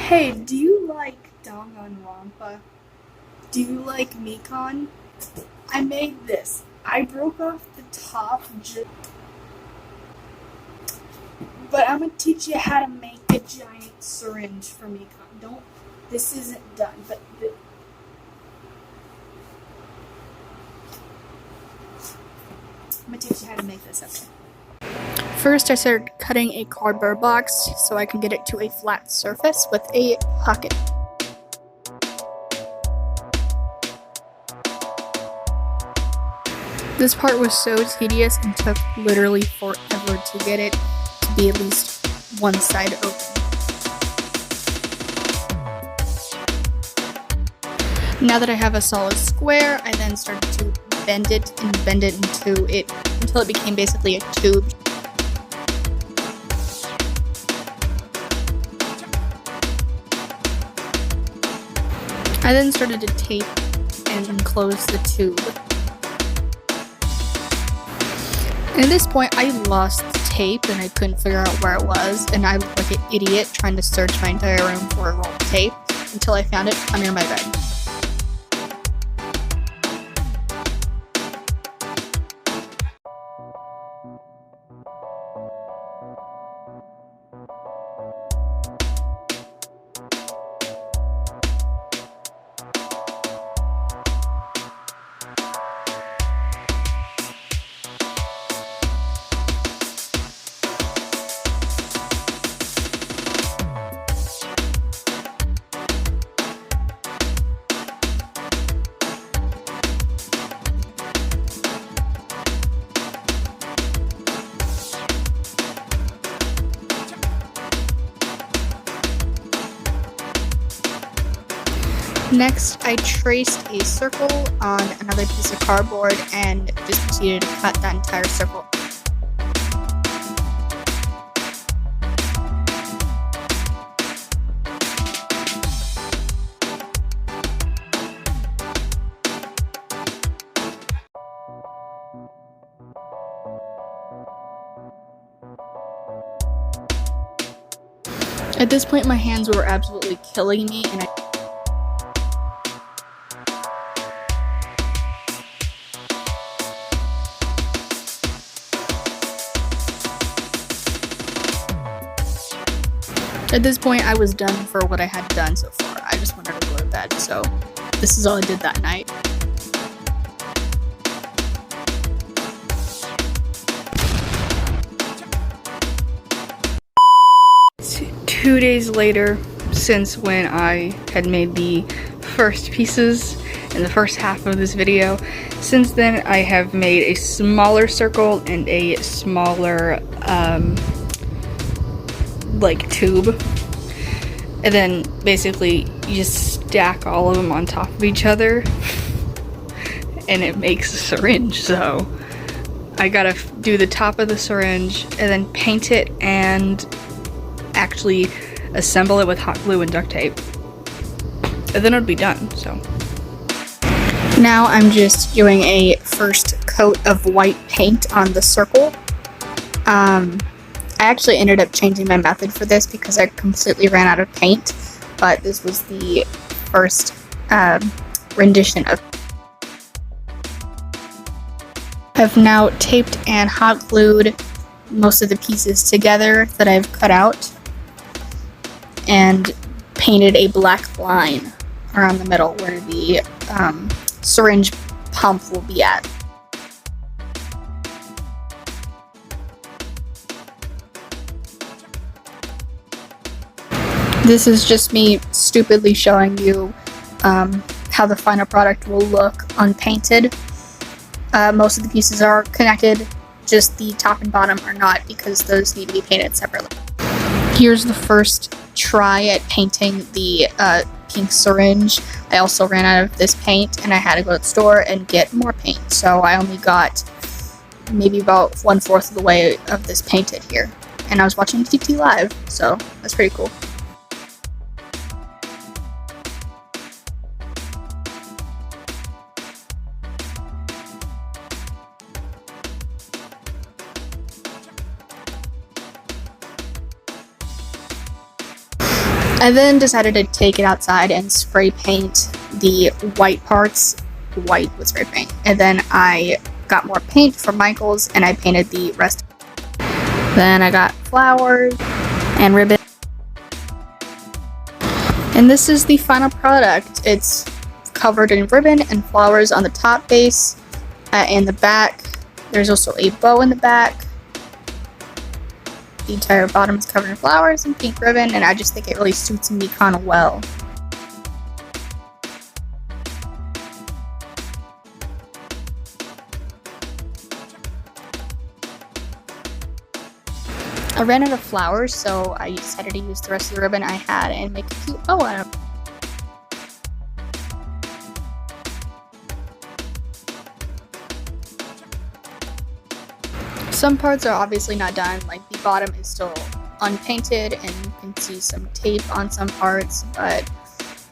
Hey, do you like Danganronpa? Do you like Mikan? I made this. I broke off the top but I'm gonna teach you how to make a giant syringe for Mikan. This isn't done, but I'm gonna teach you how to make this, okay? First, I started cutting a cardboard box so I can get it to a flat surface with a pocket. This part was so tedious and took literally forever to get it to be at least one side open. Now that I have a solid square, I then started to bend it until it became basically a tube. I then started to tape and enclose the tube. And at this point, I lost the tape and I couldn't figure out where it was, and I looked like an idiot trying to search my entire room for a roll of tape until I found it under my bed. Next, I traced a circle on another piece of cardboard and just proceeded to cut that entire circle. At this point, my hands were absolutely killing me, and at this point, I was done for what I had done so far. I just wanted to go to bed, so this is all I did that night. Two days later, since when I had made the first pieces in the first half of this video, since then I have made a smaller circle and a smaller like tube, and then basically you just stack all of them on top of each other and it makes a syringe. So I gotta do the top of the syringe and then paint it and actually assemble it with hot glue and duct tape, and then it'll be done. So now I'm just doing a first coat of white paint on the circle. I actually ended up changing my method for this because I completely ran out of paint, but this was the first rendition of. I've now taped and hot glued most of the pieces together that I've cut out and painted a black line around the middle where the syringe pump will be at. This is just me stupidly showing you how the final product will look unpainted. Most of the pieces are connected, just the top and bottom are not, because those need to be painted separately. Here's the first try at painting the pink syringe. I also ran out of this paint and I had to go to the store and get more paint, so I only got maybe about 1/4 of the way of this painted here. And I was watching TT live, so that's pretty cool. I then decided to take it outside and spray paint the white parts white with spray paint. And then I got more paint from Michael's and I painted the rest. Then I got flowers and ribbon. And this is the final product. It's covered in ribbon and flowers on the top base. In the back, there's also a bow in the back. The entire bottom is covered in flowers and pink ribbon, and I just think it really suits Mikan well. I ran out of flowers, so I decided to use the rest of the ribbon I had and make a cute bow out of it. Some parts are obviously not done, like the bottom is still unpainted and you can see some tape on some parts, but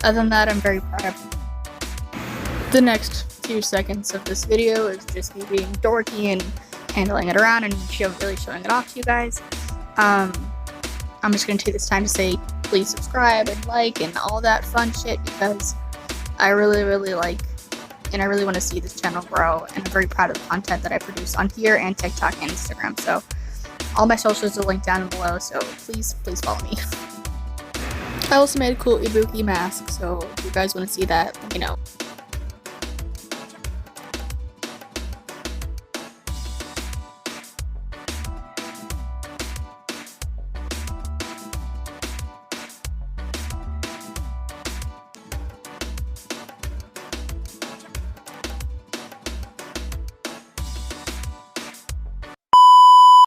other than that, I'm very proud of it. The next few seconds of this video is just me being dorky and handling it around and really showing it off to you guys. I'm just going to take this time to say please subscribe and like and all that fun shit because I really like and I really want to see this channel grow, and I'm very proud of the content that I produce on here and TikTok and Instagram. So all my socials are linked down below, so please follow me. I also made a cool Ibuki mask, so if you guys want to see that, let me know.